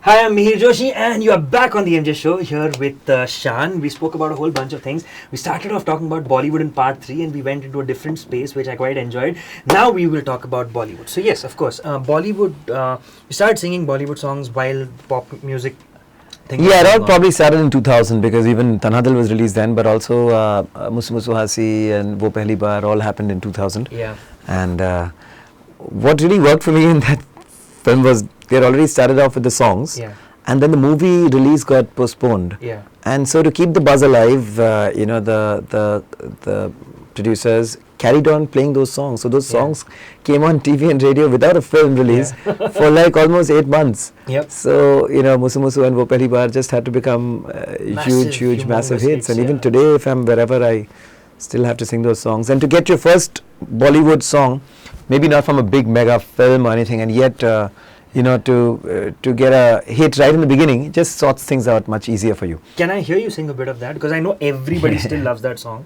Hi, I'm Mihir Joshi, and you are back on the MJ Show here with Shaan. We spoke about a whole bunch of things. We started off talking about Bollywood in part 3, and we went into a different space, which I quite enjoyed. Now we will talk about Bollywood. So yes, of course, Bollywood. We started singing Bollywood songs while pop music. Yeah, it all probably started in 2000 because even Tanha Dil was released then, but also Musu Musu Hasi and Woh Pehli Baar all happened in 2000. Yeah. And what really worked for me in that film was they had already started off with the songs, and then the movie release got postponed. Yeah. And so to keep the buzz alive, the producers carried on playing those songs. So those songs came on TV and radio without a film release for like almost 8 months. Yep. So, Musu Musu and Woh Pehli Baar just had to become huge, massive hits. And even today, if I'm wherever, I still have to sing those songs. And to get your first Bollywood song, maybe not from a big mega film or anything, and yet, to get a hit right in the beginning, it just sorts things out much easier for you. Can I hear you sing a bit of that? Because I know everybody still loves that song.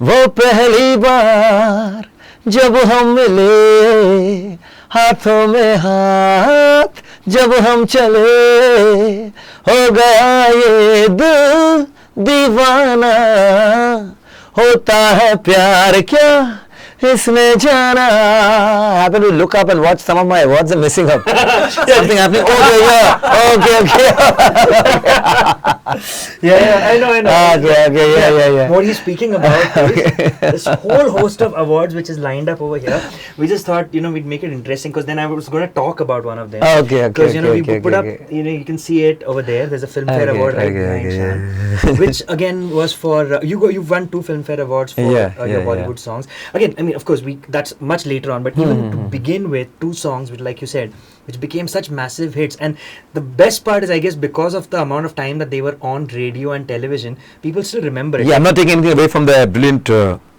वो पहली बार जब हम मिले हाथों में हाथ जब हम चले हो गया ये दिल दीवाना होता है प्यार क्या इसने जाना. I happen to look up and watch some of my awards are missing up. Something happening. Okay. I know. Okay. What he's speaking about is this whole host of awards which is lined up over here. We just thought, we'd make it interesting because then I was going to talk about one of them. Okay. Because, we put up, you can see it over there. There's a Filmfare award right behind Shaan, which again was for, you've won 2 Filmfare awards for your Bollywood songs. Again, I mean, of course, that's much later on, but even to begin with, 2 songs, which, like you said, which became such massive hits. And the best part is, I guess, because of the amount of time that they were on radio and television, people still remember it. Yeah, I'm not taking anything away from the brilliant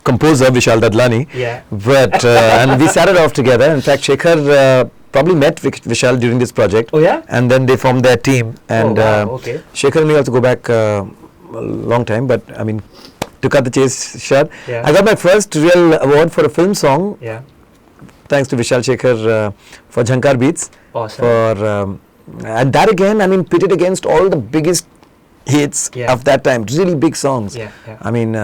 composer, Vishal Dadlani. Yeah. But, and we started off together. In fact, Shekhar probably met Vishal during this project. Oh, yeah? And then they formed their team. And okay. Shekhar and me have to go back a long time, but I mean, to cut the chase short, I got my first real award for a film song. Yeah. Thanks to Vishal Shekhar for Jhankar Beats. Awesome. And that again, I mean, pitted against all the biggest hits of that time. Really big songs. Yeah. I mean,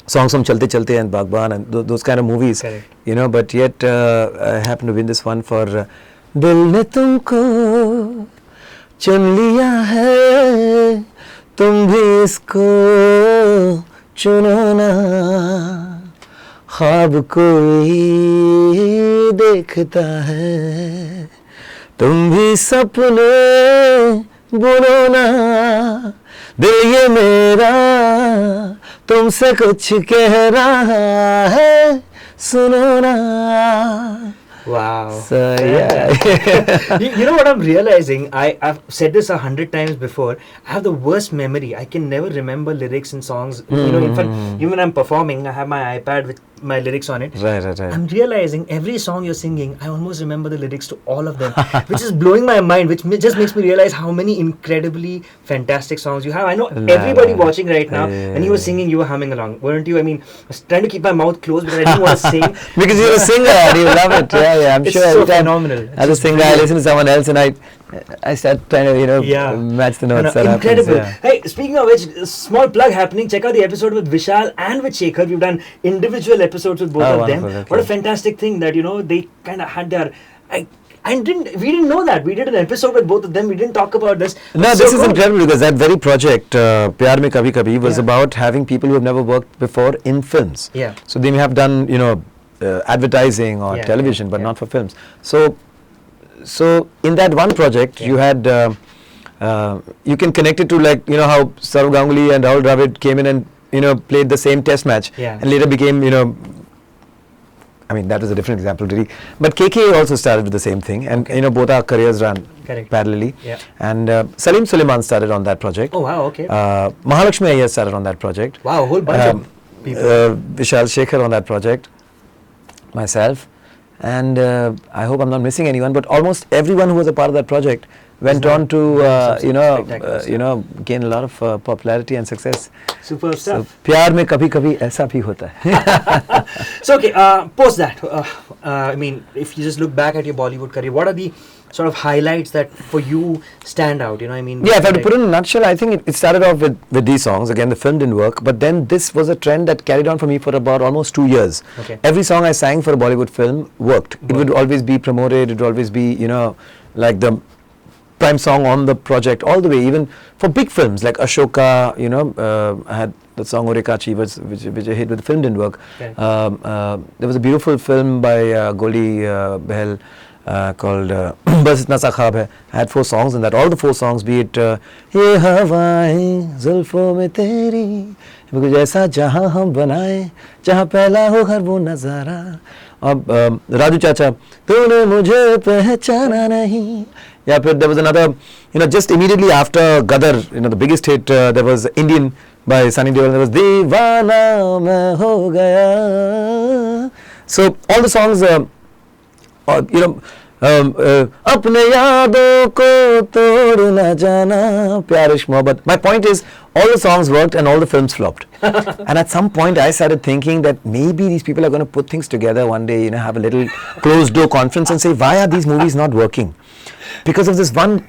songs from Chalte Chalte and Bagban and those kind of movies. Correct. But yet I happened to win this one for Dil ne tumko chun liya hai तुम भी इसको चुनो ना ख्वाब कोई देखता है तुम भी सपने बुनो ना दिल ये मेरा तुमसे कुछ कह रहा है सुनो ना. Wow. So, yeah. you know what I'm realizing? I've said this 100 times before. I have the worst memory. I can never remember lyrics in songs. In fact, even when I'm performing, I have my iPad with my lyrics on it. Right. I'm realizing every song you're singing, I almost remember the lyrics to all of them, which is blowing my mind, which just makes me realize how many incredibly fantastic songs you have. I know everybody watching right now, when you were singing, you were humming along, weren't you? I mean, I was trying to keep my mouth closed, but I didn't want to sing. Because you're a singer and you love it. Yeah, I'm it's sure so every time phenomenal. As a singer, I listen to someone else and I start trying to, match the notes. Incredible. Happens, Hey, speaking of which, small plug happening. Check out the episode with Vishal and with Shekhar. We've done individual episodes with both of them. Okay. What a fantastic thing that, they kind of had their... we didn't know that. We did an episode with both of them. We didn't talk about this. No, this is incredible because that very project, Pyar Mein Kabhi Kabhi, was about having people who have never worked before in films. Yeah. So they may have done, advertising or television, but not for films. So in that one project, you had, you can connect it to how Saurav Ganguly and Rahul Dravid came in and, played the same test match and later became, I mean, that was a different example really. But KK also started with the same thing and, both our careers ran parallelly. Yeah. And Salim Suleiman started on that project. Oh, wow, okay. Mahalakshmi Iyer started on that project. Wow, a whole bunch of people. Vishal Shekhar on that project. Myself. And I hope I'm not missing anyone, but almost everyone who was a part of that project went on to gain a lot of popularity and success. Superb stuff. So, प्यार में कभी-कभी ऐसा भी होता है. So okay, post that. I mean, if you just look back at your Bollywood career, what are the sort of highlights that for you stand out? You know, I mean. Yeah, if I had to put it in a nutshell, I think it started off with these songs. Again, the film didn't work, but then this was a trend that carried on for me for about almost 2 years. Okay. Every song I sang for a Bollywood film worked. It would always be promoted. It would always be, like the prime song on the project all the way. Even for big films like Ashoka, I had the song Ore Kachi, which I hit, but the film didn't work. Okay. There was a beautiful film by Goli Behel called Bas Itna Sa Khwaab Hai. I had 4 songs in that. All the 4 songs, be it Ye Hawaein Zulfon mein Teri, because ऐसा जहाँ हम बनाए, जहाँ पहला हो हर वो नज़ारा. अब राजू चाचा, तूने मुझे पहचाना नहीं. या फिर there was another, just immediately after Gadar, the biggest hit, there was Indian by Sunny Deol. There was दीवाना मैं हो गया. So all the songs, अपने यादों को तोड़ न जाना, प्यार इश्क मोहब्बत. My point is, all the songs worked and all the films flopped. And at some point I started thinking that maybe these people are going to put things together one day, have a little closed door conference and say, why are these movies not working? Because of this one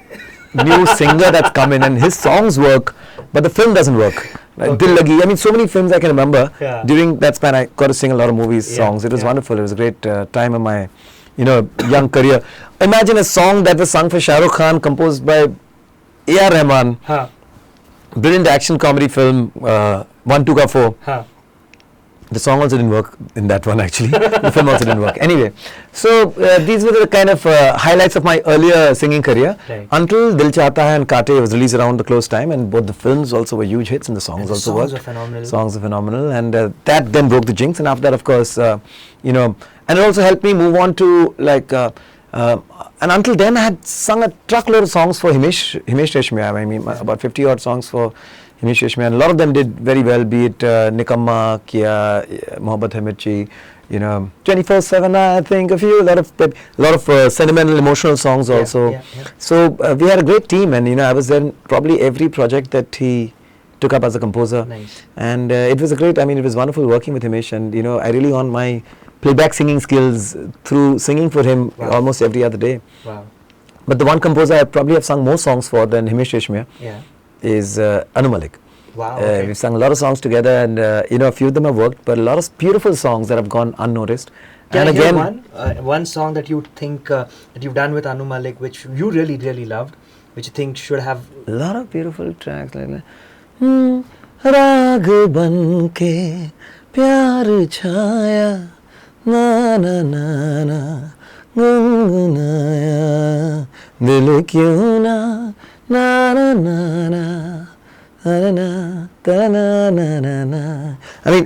new singer that's come in and his songs work, but the film doesn't work. Like Dil Lagi, I mean, so many films I can remember. Yeah. During that span I got to sing a lot of movies, songs. It was wonderful. It was a great time of my young career. Imagine a song that was sung for Shah Rukh Khan, composed by A.R. Rahman. Huh. Brilliant action comedy film, 1, 2 ka 4. Huh. The song also didn't work in that one actually. The film also didn't work. Anyway, so these were the kind of highlights of my earlier singing career. Right. Until Dil Chahta Hai and Kaante was released around the close time, and both the films also were huge hits and the songs also worked. Songs are phenomenal. Songs are phenomenal, and that then broke the jinx. And after that, of course, and it also helped me move on to and until then I had sung a truckload of songs for Himesh Reshmiya. I mean, about 50 odd songs for Himesh Reshmiya, and a lot of them did very well, be it Nikamma, Kiya, Mohabbat Hai Mirchi, 24/7, I think a lot of sentimental, emotional songs also. Yeah. So we had a great team, and I was there in probably every project that he took up as a composer. Nice. And it was it was wonderful working with Himesh, and I really honed my playback singing skills through singing for him almost every other day. Wow. But the one composer I probably have sung more songs for than Himesh Reshmiya is Anu Malik. Wow. Okay. We've sung a lot of songs together, and a few of them have worked, but a lot of beautiful songs that have gone unnoticed. Can and I again, hear one song that you think that you've done with Anu Malik, which you really, really loved, which you think should have... A lot of beautiful tracks like that. राग बन के प्यार छाया ना ना ना ना गुनगुनाया दिल क्यों ना ना ना ना ना. I mean,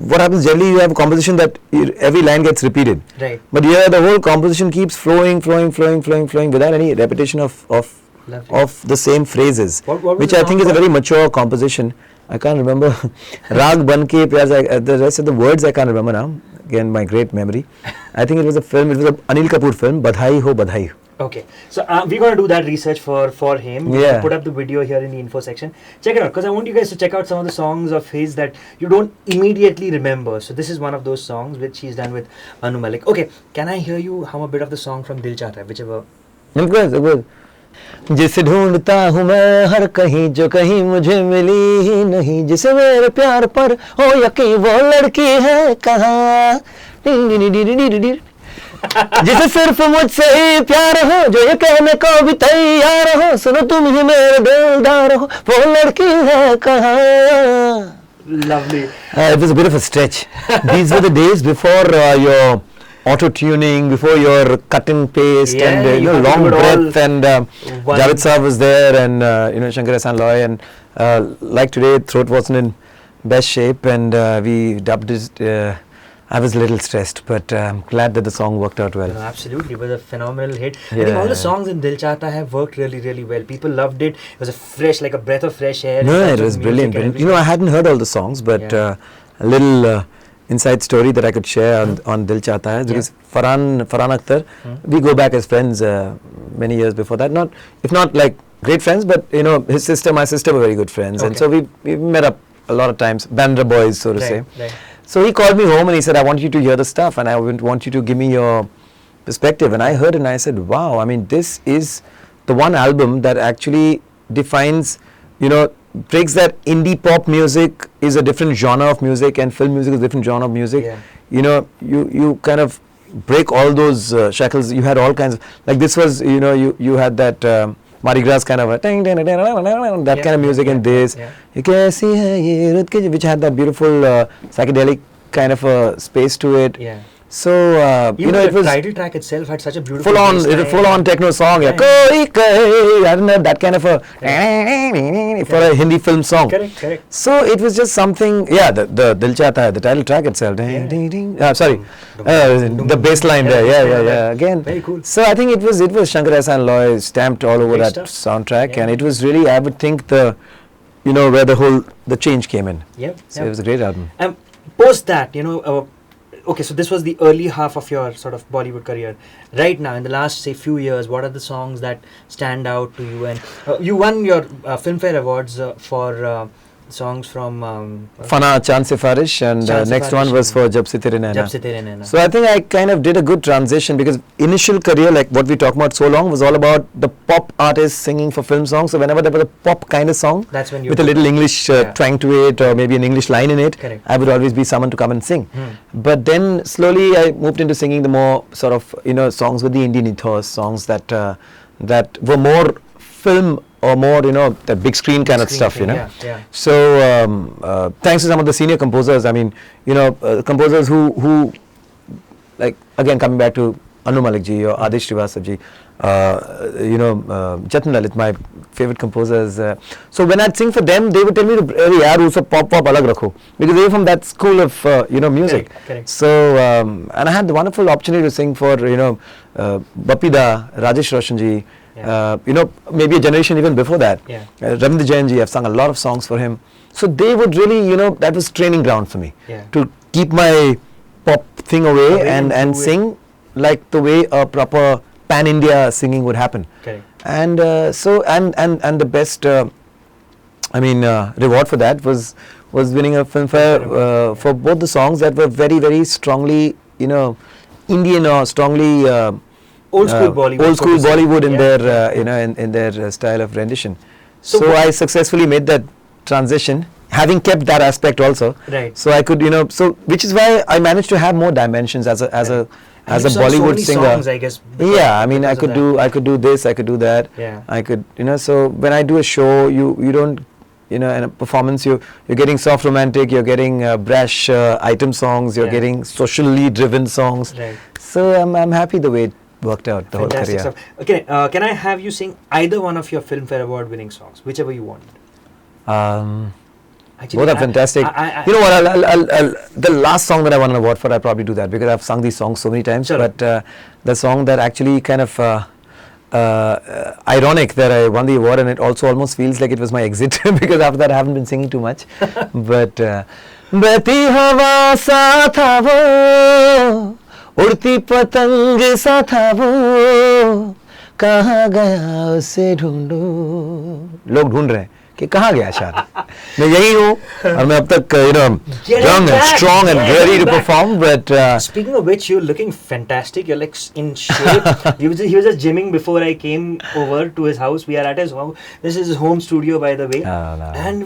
what happens generally, you have a composition that every line gets repeated. Right. But here the whole composition keeps flowing without any repetition of the same phrases, which I think is a very mature composition. I can't remember. Raag ban ke pyar, the rest of the words I can't remember now. Again, my great memory. I think it was a film. It was an Anil Kapoor film. Badhai ho badhai. Okay, so we're going to do that research for him. We'll put up the video here in the info section. Check it out, because I want you guys to check out some of the songs of his that you don't immediately remember. So this is one of those songs which he's done with Anu Malik. Okay, can I hear you hum a bit of the song from Dil Chahta Hai, whichever? Of course. जिसे ढूंढता हूँ मैं हर कहीं, जो कहीं मुझे मिली ही नहीं, जिसे मेरे प्यार पर हो यकीन, वो लड़की है कहाँ, जिसे सिर्फ मुझसे ही प्यार हो, जो ये कहने को भी तैयार हो, सुनो तुम ही मेरे दिलदार हो, वो लड़की है कहाँ. Lovely. It was a bit of a stretch. These were the days before your auto-tuning, before your cut and paste, and long breath, and Javed Saab was there, and Shankar Loy, and like today, throat wasn't in best shape, and we dubbed it. I was a little stressed, but I'm glad that the song worked out well. No, absolutely, it was a phenomenal hit. I think all the songs in Dil Chahta Hai worked really, really well. People loved it. It was like a breath of fresh air. No, it was brilliant. I hadn't heard all the songs, but a little inside story that I could share on Dil Chahta Hai, because Farhan Akhtar, we go back as friends many years before that. If not like great friends, but you know, his sister, my sister were very good friends, and so we met up a lot of times, Bandra boys, so to say. Right. So he called me home and he said, I want you to hear the stuff and I want you to give me your perspective. And I heard it and I said, wow, I mean, this is the one album that actually defines, you know, breaks that indie pop music is a different genre of music and film music is a different genre of music. Yeah. You know, you kind of break all those shackles. You had all kinds of, like this was, you know, you had that Mardi Gras kind of a that kind of music in this. Ye kaisi hai ye rut ke, which had that beautiful psychedelic kind of a space to it. Yeah. So you know, it was, the title track itself had such a beautiful full on techno song. Yeah. Koi kai, I don't know, that kind of a for a Hindi film song. Correct. So it was just something. Yeah, the Dil Chahta Hai, the title track itself. The bass line there. Yeah. Again, very cool. So I think it was Shankar and Loy stamped all over that soundtrack, and it was really, I would think, where the change came in. So it was a great album. Post that, you know. Okay, so this was the early half of your sort of Bollywood career. Right now, in the last, say, few years, what are the songs that stand out to you? And you won your Filmfare Awards for songs from Fana Chand Sifarish, and next one was for Jab Se Tere Naina. So I think I kind of did a good transition, because initial career, like what we talked about so long, was all about the pop artists singing for film songs. So whenever there was a pop kind of song, that's when you with a little English twang to it, or maybe an English line in it, I would always be someone to come and sing. But then slowly I moved into singing the more sort of, you know, songs with the Indian ethos, songs that that were more film or more, you know, that big screen kind of stuff, you know. So thanks to some of the senior composers, I mean, you know, composers who like, again, coming back to Anu Malik ji or Adish Srivastava ji, you know, Jatan Lalit, my favorite composers. So when I'd sing for them, they would tell me to, yaar, usko pop alag rakho, because they were from that school of, you know, music. Correct. So, and I had the wonderful opportunity to sing for, you know, Bapida, Rajesh Roshan ji, you know, maybe a generation even before that. Ravindra Jain ji, I've sung a lot of songs for him. So they would really, you know, that was training ground for me to keep my pop thing away and sing like the way a proper pan-India singing would happen. And so, and the best, I mean, reward for that was winning a Filmfare for both the songs that were very, very strongly, you know, Indian or strongly old school Bollywood in their, you know, in their style of rendition. So I successfully made that transition, having kept that aspect also. So I could, you know, so which is why I managed to have more dimensions as a Bollywood singer. Songs, I guess. I mean, I could do this, I could do that. I could, you know, so when I do a show, you don't, you know, in a performance, you're getting soft romantic, you're getting brash item songs, you're getting socially driven songs. So I'm happy the way it worked out, the Fantastic whole career. Stuff. Okay, can I have you sing either one of your Filmfare Award winning songs, whichever you want? Actually, both are fantastic. You know what? I'll the last song that I won an award for, I'll probably do that, because I've sung these songs so many times. But the song that actually kind of ironic that I won the award, and it also almost feels like it was my exit because after that I haven't been singing too much. But बहती हवा सा था वो, उड़ती पतंग सा था वो, कहाँ गया उसे ढूंढो. लोग ढूंढ रहे हैं कि कहाँ गया शान. मैं यही हूँ और मैं अब तक, you know, young and strong and ready to perform. But speaking of which, you're looking fantastic. You're like in shape. he was just gymming before I came over to his house. We are at his home. This is his home studio, by the way. And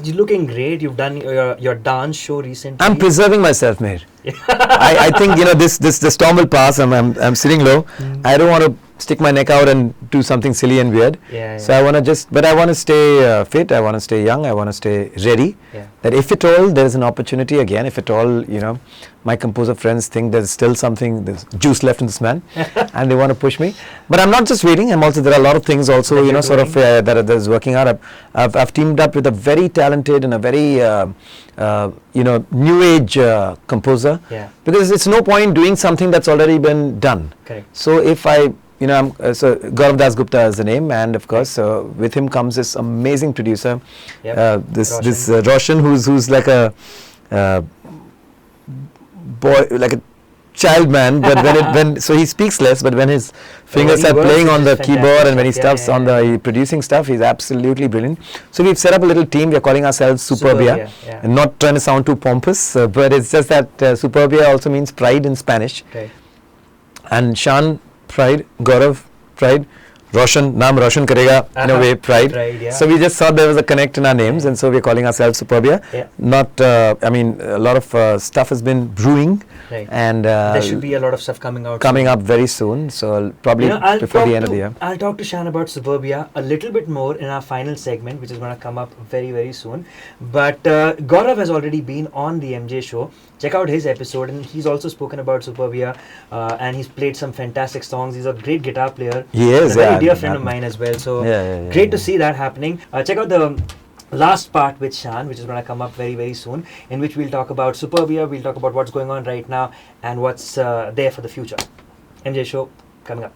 you're looking great. You've done your dance show recently. I'm preserving myself, Meher. I think, you know, this storm will pass. I'm sitting low. I don't want to stick my neck out and do something silly and weird. So I want to stay fit. I want to stay young. I want to stay ready. That if at all there is an opportunity again, if at all, you know, my composer friends think there's still something, there's juice left in this man, and they want to push me. But I'm not just waiting. I'm also, there are a lot of things also, you know, sort of that is working out. I've teamed up with a very talented and a very you know, new age composer. Because it's no point doing something that's already been done. So if I, you know, so Gaurav Das Gupta is the name, and of course with him comes this amazing producer, this Roshan, who's like a boy, like a child man, but so he speaks less, but when his fingers are playing on the keyboard and when he stuffs on the producing stuff, he's absolutely brilliant. So we've set up a little team. We're calling ourselves Superbia, and not trying to sound too pompous, but it's just that Superbia also means pride in Spanish. Okay. And Shaan, pride, Gaurav, pride, Roshan, naam Roshan karega, in a way, pride. So we just thought there was a connect in our names, and so we're calling ourselves Superbia. Not, I mean, a lot of stuff has been brewing, and there should be a lot of stuff coming out. Up very soon, so probably before the end of the year. I'll talk to Shaan about Suburbia a little bit more in our final segment, which is going to come up very, very soon. But Gaurav has already been on the MJ show. Check out his episode, and he's also spoken about Suburbia, and he's played some fantastic songs. He's a great guitar player. He is, a very dear friend of mine as well. So great to see that happening. Check out the last part with Shaan, which is going to come up very, very soon, in which we'll talk about Suburbia, we'll talk about what's going on right now, and what's there for the future. MJ show coming up.